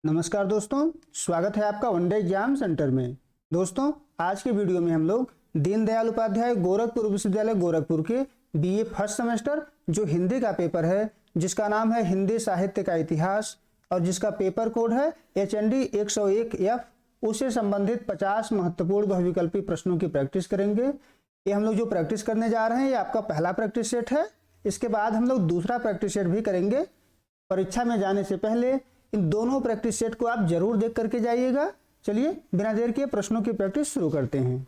नमस्कार दोस्तों, स्वागत है आपका वनडे एग्जाम सेंटर में। दोस्तों, आज के वीडियो में हम लोग दीनदयाल उपाध्याय गोरखपुर विश्वविद्यालय गोरखपुर के बीए फर्स्ट सेमेस्टर जो हिंदी का पेपर है, जिसका नाम है हिंदी साहित्य का इतिहास और जिसका पेपर कोड है HND 101F, उससे संबंधित 50 महत्वपूर्ण बहुविकल्पी प्रश्नों की प्रैक्टिस करेंगे। ये हम लोग जो प्रैक्टिस करने जा रहे हैं, ये आपका पहला प्रैक्टिस सेट है। इसके बाद हम लोग दूसरा प्रैक्टिस सेट भी करेंगे। परीक्षा में जाने से पहले इन दोनों प्रैक्टिस सेट को आप जरूर देख करके जाइएगा। चलिए बिना देर के प्रश्नों की प्रैक्टिस शुरू करते हैं।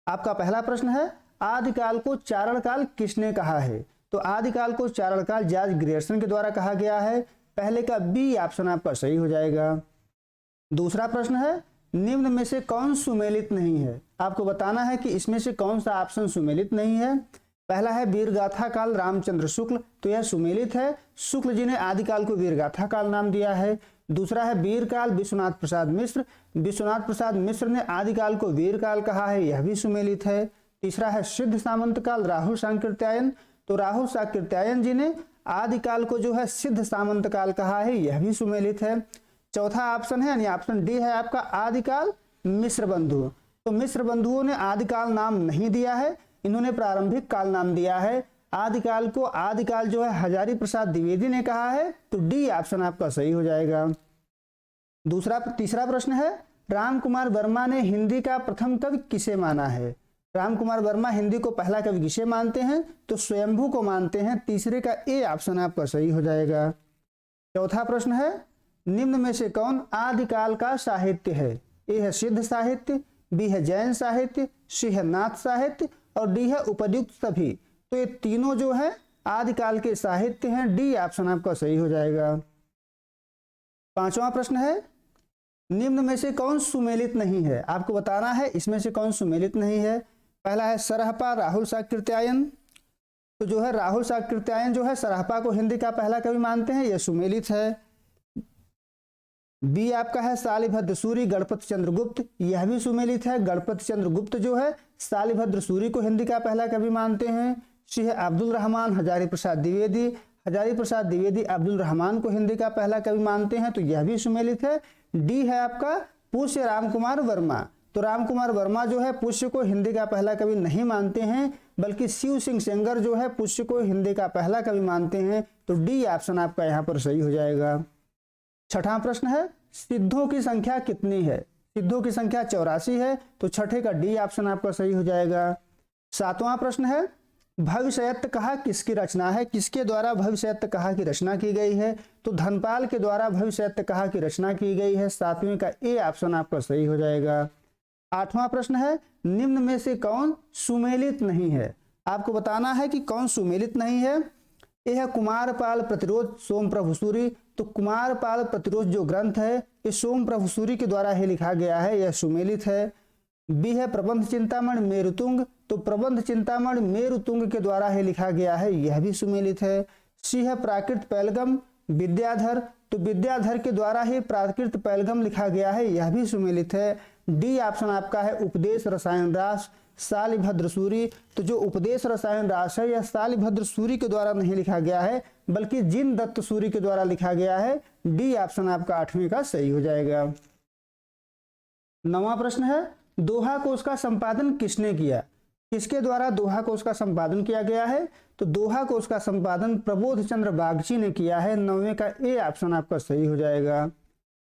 आपका पहला प्रश्न है, आदिकाल को चारण काल किसने कहा है? तो आदिकाल को चारण काल जॉर्ज ग्रियर्सन के द्वारा कहा गया है। पहले का बी ऑप्शन आपका सही हो जाएगा। दूसरा प्रश्न है, निम्न में से कौन सुमेलित नहीं है? आपको बताना है कि इसमें से कौन सा ऑप्शन सुमेलित नहीं है। पहला है वीरगाथा काल रामचंद्र शुक्ल, तो यह सुमेलित है। शुक्ल जी ने आदिकाल को वीरगाथा काल नाम दिया है। दूसरा है वीरकाल विश्वनाथ प्रसाद मिश्र, विश्वनाथ प्रसाद मिश्र ने आदिकाल को वीरकाल कहा है, यह भी सुमेलित है। तीसरा है सिद्ध सामंत काल राहुल सांकृत्यायन, तो राहुल सांकृत्यायन जी ने आदिकाल को जो है सिद्ध सामंत काल कहा है, यह भी सुमेलित है। चौथा ऑप्शन है यानी ऑप्शन डी है आपका आदिकाल मिश्र बंधु, तो मिश्र बंधुओं ने आदिकाल नाम नहीं दिया है, इन्होंने प्रारंभिक काल नाम दिया है। आदिकाल को आदिकाल जो है हजारी प्रसाद द्विवेदी ने कहा है, तो डी ऑप्शन आपका सही हो जाएगा। तीसरा प्रश्न है, राम कुमार वर्मा ने हिंदी का प्रथम कवि किसे माना है? राम कुमार वर्मा हिंदी को पहला कवि किसे मानते हैं? तो स्वयंभू को मानते हैं। तीसरे का ए ऑप्शन आपका सही हो जाएगा। चौथा प्रश्न है, निम्न में से कौन आदिकाल का साहित्य है? ए है सिद्ध साहित्य, बी है जैन साहित्य, सी है नाथ साहित्य और डी है उपयुक्त सभी। तो ये तीनों जो है आदिकाल के साहित्य हैं। डी ऑप्शन आपका सही हो जाएगा। पांचवा प्रश्न है, निम्न में से कौन सुमेलित नहीं है? आपको बताना है इसमें से कौन सुमेलित नहीं है। पहला है सरहपा राहुल सांकृत्यायन, तो जो है राहुल सांकृत्यायन जो है सरहपा को हिंदी का पहला कवि मानते हैं, यह सुमेलित है। बी आपका है शालिभद्र सूरी गणपत चंद्र गुप्त, यह भी सुमेलित है। गणपत चंद्र गुप्त जो है शालिभद्र सूरी को हिंदी का पहला कवि मानते हैं। सी है अब्दुल रहमान हजारी प्रसाद द्विवेदी, हजारी प्रसाद द्विवेदी अब्दुल रहमान को हिंदी का पहला कवि मानते हैं, तो यह भी सुमेलित है। डी है आपका पुष्य राम कुमार वर्मा, तो राम कुमार वर्मा जो है पुष्य को हिंदी का पहला कवि नहीं मानते हैं, बल्कि शिव सिंह सेंगर जो है पुष्य को हिंदी का पहला कवि मानते हैं, तो डी ऑप्शन आपका यहाँ पर सही हो जाएगा। छठा प्रश्न है, सिद्धों की संख्या कितनी है? सिद्धों की संख्या 84 है, तो छठे का डी ऑप्शन आपका सही हो जाएगा। सातवां प्रश्न है, भविष्यत्त कहा किसकी रचना है? किसके द्वारा भविष्यत्त कहा की रचना की गई है? तो धनपाल के द्वारा भविष्यत्त कहा की रचना की गई है। सातवें का ए ऑप्शन आपका सही हो जाएगा। आठवां प्रश्न है, निम्न में से कौन सुमेलित नहीं है? आपको बताना है कि कौन सुमेलित नहीं है। यह है कुमारपाल प्रतिरोध सोम प्रभु सूरी, तो कुमारपाल प्रतिरोध जो ग्रंथ है ये सोम प्रभु सूरी के द्वारा ही लिखा गया है, यह सुमेलित है। बी है प्रबंध चिंतामणि मेरुतुंग, तो प्रबंध चिंतामणि मेरुतुंग के द्वारा ही लिखा गया है, यह भी सुमेलित है। सी है प्राकृत पैलगम विद्याधर, तो विद्याधर के द्वारा ही प्राकृत पैलगम लिखा गया है, यह भी सुमेलित है। डी ऑप्शन आपका है उपदेश रसायन रास शालिभद्र सूरी, तो जो उपदेश रसायन रास है यह शालिभद्र सूरी के द्वारा नहीं लिखा गया है, बल्कि जिन दत्त सूरी के द्वारा लिखा गया है। डी ऑप्शन आपका आठवीं का सही हो जाएगा। नवां प्रश्न है, दोहा कोश का संपादन किसने किया? किसके द्वारा दोहा कोश का संपादन किया गया है? तो दोहा कोश का संपादन प्रबोध चंद्र बागची ने किया है। 9वें का ए ऑप्शन आपका सही हो जाएगा।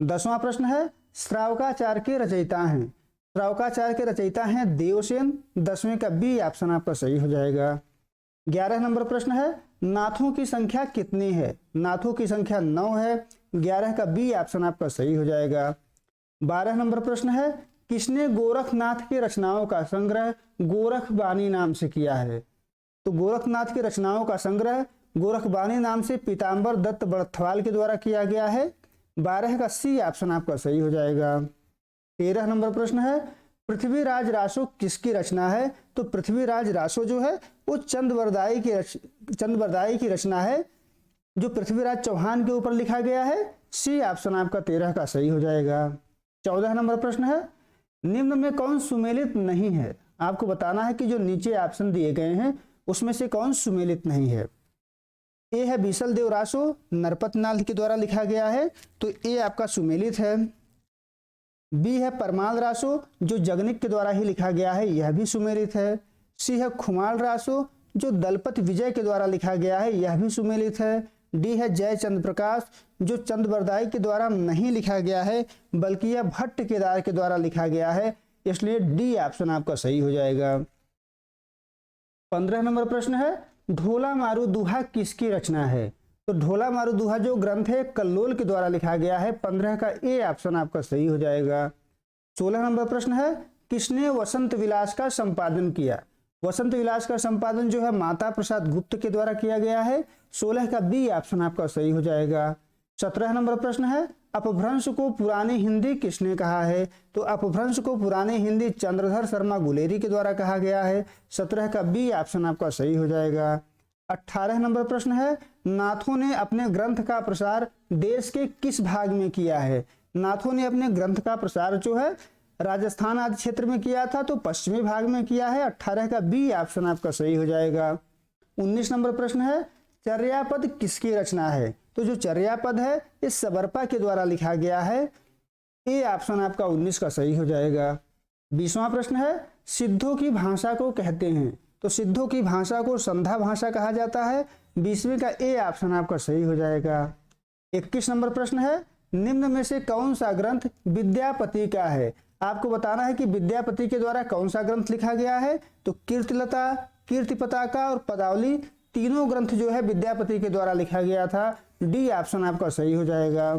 10वां प्रश्न है, श्रावकाचार के रचयिता हैं? श्रावकाचार के रचयिता हैं देवसेन। 10वें का बी ऑप्शन आपका सही हो जाएगा। 11 नंबर प्रश्न है, नाथों की संख्या कितनी है? नाथों की संख्या 9 है। 11 का बी ऑप्शन आपका सही हो जाएगा। 12 नंबर प्रश्न है, किसने गोरखनाथ की रचनाओं का संग्रह गोरखबानी नाम से किया है? तो गोरखनाथ की रचनाओं का संग्रह गोरखबानी नाम से पीताम्बर दत्त बड़थवाल के द्वारा किया गया है। 12 का सी ऑप्शन आपका सही हो जाएगा। 13 नंबर प्रश्न है, पृथ्वीराज रासो किसकी रचना है? तो पृथ्वीराज रासो जो है वो चंद्रवरदाई की रचना है, जो पृथ्वीराज चौहान के ऊपर लिखा गया है। सी ऑप्शन आपका 13 का सही हो जाएगा। 14 नंबर प्रश्न है, निम्न में कौन सुमेलित नहीं है? आपको बताना है कि जो नीचे ऑप्शन दिए गए हैं उसमें से कौन सुमेलित नहीं है। ए है बीसल देव रासो, नरपत नाथ के द्वारा लिखा गया है, तो ए आपका सुमेलित है। बी है परमाल रासो, जो जगनिक के द्वारा ही लिखा गया है, यह भी सुमेलित है। सी है खुमाल रासो, जो दलपत विजय के द्वारा लिखा गया है, यह भी सुमेलित है। डी है जय चंद्र प्रकाश, जो चंद्रबरदाई के द्वारा नहीं लिखा गया है बल्कि यह भट्ट केदार के द्वारा लिखा गया है, इसलिए डी ऑप्शन आपका सही हो जाएगा। 15 नंबर प्रश्न है ढोला मारू दुहा किसकी रचना है? तो ढोला मारू दुहा जो ग्रंथ है कल्लोल के द्वारा लिखा गया है, 15 का ए ऑप्शन आपका सही हो जाएगा। 16 नंबर प्रश्न है किसने वसंत विलास का संपादन किया? वसंत विलास का संपादन जो है माता प्रसाद गुप्त के द्वारा किया गया है, 16 का बी ऑप्शन आपका सही हो जाएगा। 17 नंबर प्रश्न है अपभ्रंश को पुरानी हिंदी किसने कहा है? तो अपभ्रंश को पुरानी हिंदी चंद्रधर शर्मा गुलेरी के द्वारा कहा गया है, 17 का बी ऑप्शन आपका सही हो जाएगा। 18 नंबर प्रश्न है नाथों ने अपने ग्रंथ का प्रसार देश के किस भाग में किया है? नाथों ने अपने ग्रंथ का प्रसार जो है राजस्थान आदि क्षेत्र में किया था, तो पश्चिमी भाग में किया है, 18 का बी ऑप्शन आपका सही हो जाएगा। 19 नंबर प्रश्न है चर्यापद किसकी रचना है? तो जो चर्यापद है इस सबरपा के द्वारा लिखा गया है, ए ऑप्शन आपका 19 का सही हो जाएगा। 20वां प्रश्न है सिद्धों की भाषा को कहते हैं? तो सिद्धों की भाषा को संधा भाषा कहा जाता है, 20वें का ए ऑप्शन आपका सही हो जाएगा। 21 नंबर प्रश्न है निम्न में से कौन सा ग्रंथ विद्यापति का है? आपको बताना है कि विद्यापति के द्वारा कौन सा ग्रंथ लिखा गया है, तो कीर्तिलता, कीर्ति पताका और पदावली तीनों ग्रंथ जो है विद्यापति के द्वारा लिखा गया था, डी ऑप्शन आपका सही हो जाएगा।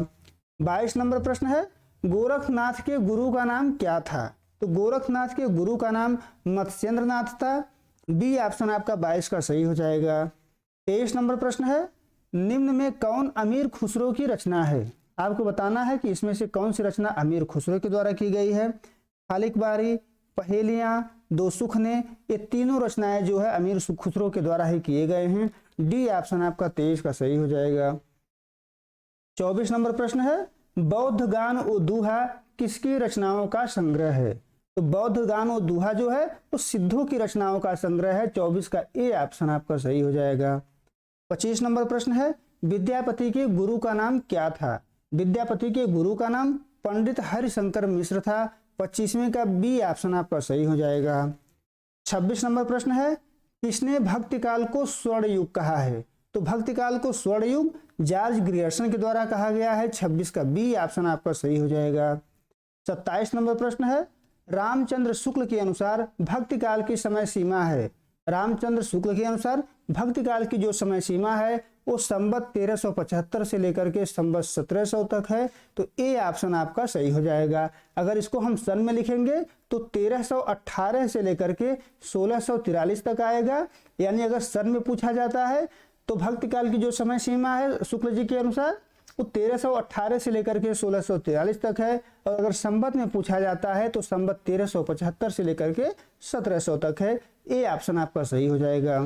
22 नंबर प्रश्न है गोरखनाथ के गुरु का नाम क्या था? तो गोरखनाथ के गुरु का नाम मत्स्येंद्र नाथ था, बी ऑप्शन आपका 22 का सही हो जाएगा। 23 नंबर प्रश्न है निम्न में कौन अमीर खुसरो की रचना है? आपको बताना है कि इसमें से कौन सी रचना अमीर खुसरो के द्वारा की गई है। खालिक बारी, पहेलियां, दो सुखने, ये तीनों रचनाएं जो है अमीर खुसरो के द्वारा ही किए गए हैं, डी ऑप्शन आपका 23 का सही हो जाएगा। 24 नंबर प्रश्न है बौद्ध गान और दूहा किसकी रचनाओं का संग्रह है? तो बौद्ध गान और दूहा जो है वो सिद्धों की रचनाओं का संग्रह है, 24 का ए ऑप्शन आपका सही हो जाएगा। 25 नंबर प्रश्न है विद्यापति के गुरु का नाम क्या था? विद्यापति के गुरु का नाम पंडित हरिशंकर मिश्र था, 25वें का बी ऑप्शन आपका सही हो जाएगा। 26 नंबर प्रश्न है किसने भक्ति काल को स्वर्ण युग कहा है? तो भक्ति काल को स्वर्ण युग जॉर्ज ग्रियर्सन के द्वारा कहा गया है, 26 का बी ऑप्शन आपका सही हो जाएगा। 27 नंबर प्रश्न है रामचंद्र शुक्ल के अनुसार भक्ति काल की समय सीमा है? रामचंद्र शुक्ल के अनुसार भक्ति काल की जो समय सीमा है वो संवत 1375 से लेकर के संवत 1700 तक है, तो ए ऑप्शन आपका सही हो जाएगा। अगर इसको हम सन में लिखेंगे तो 1318 से लेकर के 1643 तक आएगा, यानी अगर सन में पूछा जाता है तो भक्ति काल की जो समय सीमा है शुक्ल जी के अनुसार वो 1318 से लेकर के 1643 तक है, और अगर संवत में पूछा जाता है तो संवत 1375 से लेकर के 1700 तक है, ए ऑप्शन आपका सही हो जाएगा।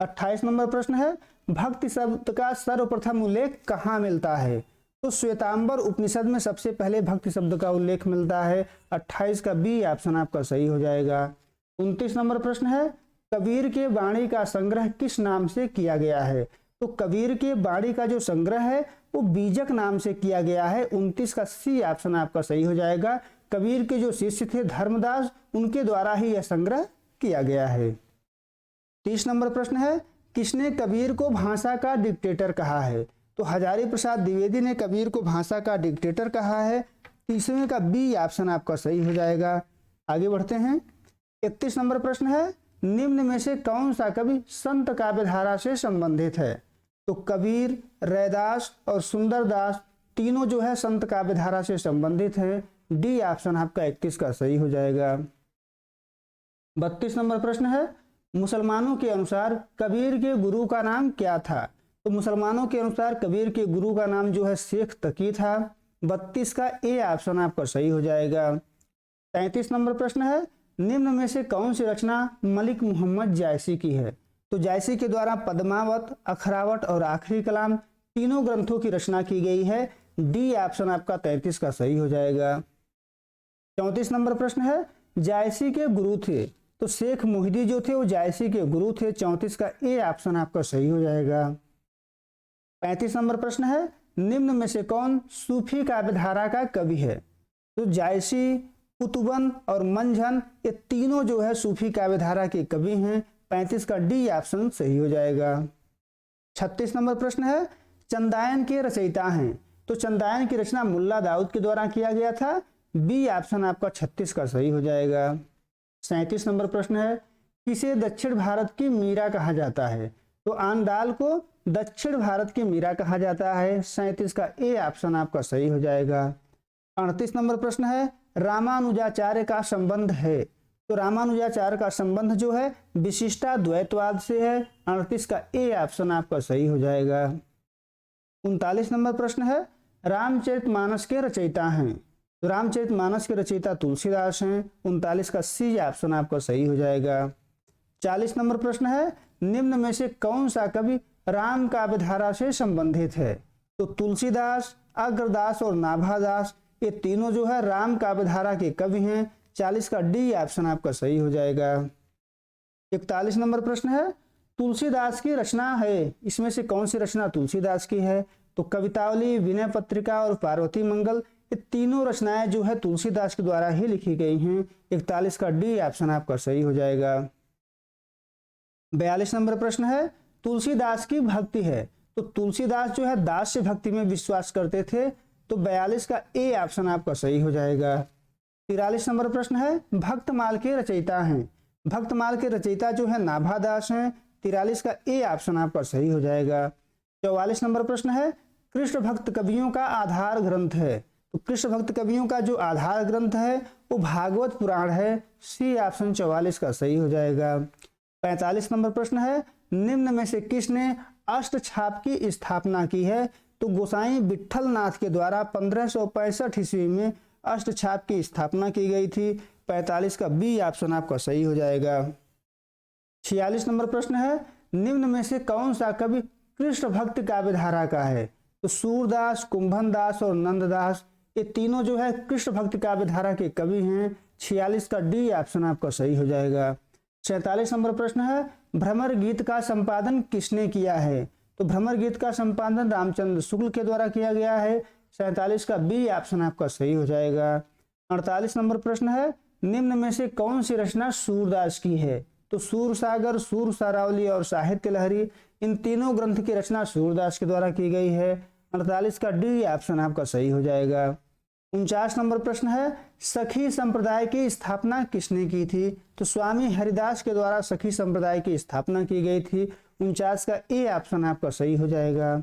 28 नंबर प्रश्न है भक्ति शब्द का सर्वप्रथम उल्लेख कहाँ मिलता है? तो श्वेतांबर उपनिषद में सबसे पहले भक्ति शब्द का उल्लेख मिलता है, 28 का बी ऑप्शन आपका सही हो जाएगा। 29 नंबर प्रश्न है कबीर के वाणी का संग्रह किस नाम से किया गया है? तो कबीर के वाणी का जो संग्रह है वो बीजक नाम से किया गया है, 29 का सी ऑप्शन आपका सही हो जाएगा। कबीर के जो शिष्य थे धर्मदास, उनके द्वारा ही यह संग्रह किया गया है। 30 नंबर प्रश्न है किसने कबीर को भाषा का डिक्टेटर कहा है? तो हजारी प्रसाद द्विवेदी ने कबीर को भाषा का डिक्टेटर कहा है, 30वें का बी ऑप्शन आपका सही हो जाएगा। आगे बढ़ते हैं। 31 नंबर प्रश्न है निम्न में से कौन सा कवि संत काव्यधारा से संबंधित है? तो कबीर, रैदास और सुंदरदास तीनों जो है संत काव्यधारा से संबंधित हैं, डी ऑप्शन आपका 31 का सही हो जाएगा। 32 नंबर प्रश्न है मुसलमानों के अनुसार कबीर के गुरु का नाम क्या था? तो मुसलमानों के अनुसार कबीर के गुरु का नाम जो है शेख तकी था, 32 का ए ऑप्शन आपका सही हो जाएगा। 33 नंबर प्रश्न है निम्न में से कौन सी रचना मलिक मोहम्मद जायसी की है? तो जायसी के द्वारा पद्मावत, अखरावट और आखिरी कलाम तीनों ग्रंथों की रचना की गई है, डी ऑप्शन आपका 33 का सही हो जाएगा। 34 नंबर प्रश्न है जायसी के गुरु थे? तो शेख मोहिदी जो थे वो जायसी के गुरु थे, 34 का ए ऑप्शन आपका सही हो जाएगा। 35 नंबर प्रश्न है, निम्न में से कौन सूफी काव्यधारा का कवि है? तो जायसी, कुतुबन और मंझन ये तीनों जो है सूफी काव्यधारा के कवि हैं। 35 का डी ऑप्शन सही हो जाएगा। 36 नंबर प्रश्न है, चंदायन के रचयिता हैं? तो चंदायन की रचना मुल्ला दाऊद के द्वारा किया गया था। बी ऑप्शन आपका 36 का सही हो जाएगा। 37 नंबर प्रश्न है, किसे दक्षिण भारत की मीरा कहा जाता है? तो आंदाल को दक्षिण भारत की मीरा कहा जाता है। 37 का ए ऑप्शन आपका सही हो जाएगा। 38 नंबर प्रश्न है, रामानुजाचार्य का संबंध है? तो रामानुजाचार्य का संबंध जो है विशिष्टा द्वैतवाद से है। 38 का ए ऑप्शन आपका सही हो जाएगा। 39 नंबर प्रश्न है, रामचरितमानस के रचयिता हैं? तो रामचरितमानस के रचयिता तुलसीदास हैं। 39 का सी ऑप्शन आपका सही हो जाएगा। 40 नंबर प्रश्न है, निम्न में से कौन सा कवि राम काव्यधारा से संबंधित है? तो तुलसीदास, अग्रदास और नाभादास ये तीनों जो है राम काव्यधारा के कवि हैं। 40 का डी ऑप्शन आपका सही हो जाएगा। 41 नंबर प्रश्न है, तुलसीदास की रचना है, इसमें से कौन सी रचना तुलसीदास की है? तो कवितावली, विनय पत्रिका और पार्वती मंगल ये तीनों रचनाएं जो है तुलसीदास के द्वारा ही लिखी गई हैं। 41 का डी ऑप्शन आपका सही हो जाएगा। 42 नंबर प्रश्न है, तुलसीदास की भक्ति है? तो तुलसीदास जो है दास्य भक्ति में विश्वास करते थे। तो 42 का ए ऑप्शन आपका सही हो जाएगा। 43 नंबर प्रश्न है, भक्तमाल के रचयिता हैं? भक्तमाल के रचयिता जो है नाभादास हैं। 43 का ए ऑप्शन आपका सही हो जाएगा। 44 नंबर प्रश्न है, कृष्ण भक्त कवियों का आधार ग्रंथ है? तो कृष्ण भक्त कवियों का जो आधार ग्रंथ है वो भागवत पुराण है। सी ऑप्शन 44 का सही हो जाएगा। 45 नंबर प्रश्न है, निम्न में से किसने अष्टछाप की स्थापना की है? तो गोसाई विट्ठल नाथ के द्वारा 1565 ईस्वी में अष्टछाप की स्थापना की गई थी। 45 का बी ऑप्शन आपका सही हो जाएगा। 46 नंबर प्रश्न है, निम्न में से कौन सा कवि कृष्ण भक्त काव्यधारा का है? तो सूरदास, कुंभनदास और नंददास ये तीनों जो है कृष्ण भक्त काव्यधारा के कवि हैं। 46 का डी ऑप्शन आपका सही हो जाएगा। 47 नंबर प्रश्न है, भ्रमर गीत का संपादन किसने किया है? तो भ्रमर गीत का संपादन रामचंद्र शुक्ल के द्वारा किया गया है। 47 का बी ऑप्शन आपका सही हो जाएगा। 48 नंबर प्रश्न है, निम्न में से कौन सी रचना सूरदास की है? तो सूरसागर, सूर सारावली और साहित्य लहरी इन तीनों ग्रंथ की रचना सूरदास के द्वारा की गई है। 48 का डी ऑप्शन आपका सही हो जाएगा। 49 नंबर प्रश्न है, सखी संप्रदाय की स्थापना किसने की थी? तो स्वामी हरिदास के द्वारा सखी संप्रदाय की स्थापना की गई थी। 49 का ए ऑप्शन आपका सही हो जाएगा।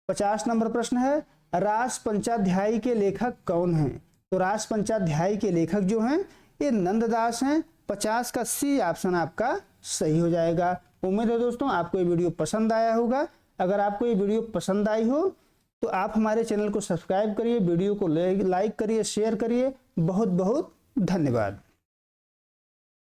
50 नंबर प्रश्न है, रास पंचाध्यायी के लेखक कौन हैं? तो रास पंचाध्यायी के लेखक जो हैं ये नंददास हैं। 50 का सी ऑप्शन आपका सही हो जाएगा। उम्मीद है दोस्तों आपको ये वीडियो पसंद आया होगा। अगर आपको ये वीडियो पसंद आई हो तो आप हमारे चैनल को सब्सक्राइब करिए, वीडियो को लाइक करिए, शेयर करिए। बहुत बहुत धन्यवाद।